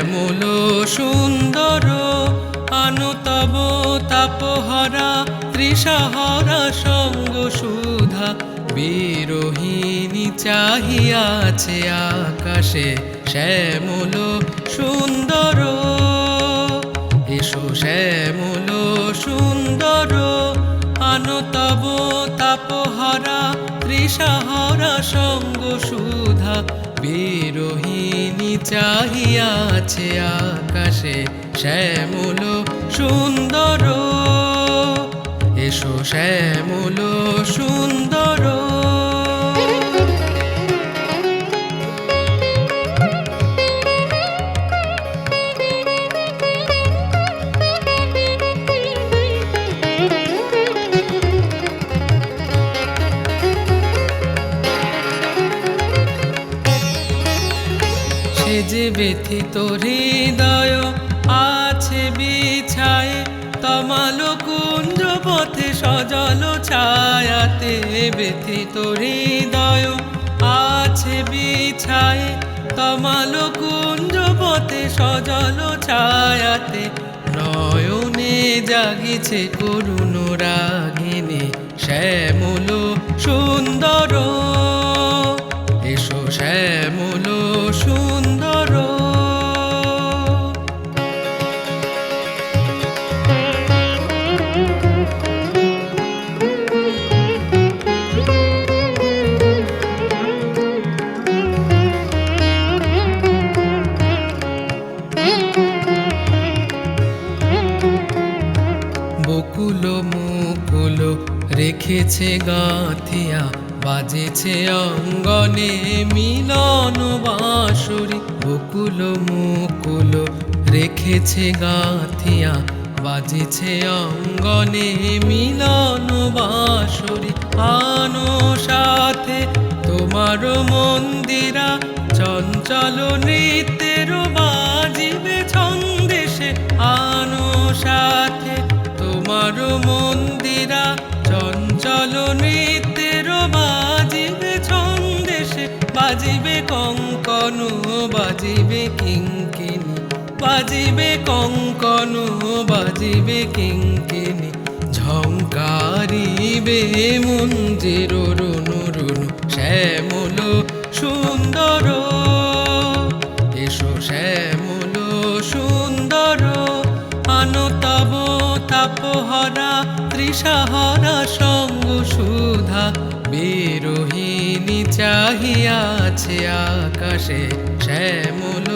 শ্যামল সুন্দর আনুতব তাপহরা তৃষাহরা সঙ্গ সুধা বিরোহিণী চাহিয়াছে আকাশে শ্যামল সুন্দর এসো শ্যামল সুন্দর আনুতব তাপহরা তৃষাহরা সঙ্গ সুধা বিরোহিণী চাহিয়াছে আকাশে শ্যামল সুন্দর এসো শ্যামল সুন্দর যে ব্যথিত হৃদয় আছে বিছায়ে তমাল কুঞ্জ পথে সজল ছায়াতে ব্যথিত হৃদয় আছে বিছায়ে তমাল কুঞ্জ পথে সজল ছায়াতে নয়নে জাগিছে করুণ রাগিনী শ্যামল সুন্দর এসো শ্যামল সুন্দর বকুল মুকুল রেখেছে গাঁথিয়া বাজেছে অঙ্গনে মিলন বাঁশরি বকুল মুকুল রেখেছে গাঁথিয়া বাজেছে অঙ্গনে মিলন বাঁশরি আনো সাথে তোমার মন্দিরা চঞ্চল নৃত্যের বাজিবে ছন্দেশে আনো সাথে তোমার মন্দিরা চঞ্চল নৃত্যের বাজিবে ছন্দেশে বাজিবে কঙ্কন বাজিবে কিঙ্কিনী বাজিবে কঙ্কন বাজিবে কিঙ্কিনী ঝঙ্কারিবে মঞ্জির রুনু রুনু শ্যামল সুন্দর এসো শ্যামল সুন্দর আনুতব তাপহরা তৃষাহরা সঙ্গ সুধা বিরোহিণী চাহিয়াছে আকাশে শ্যামল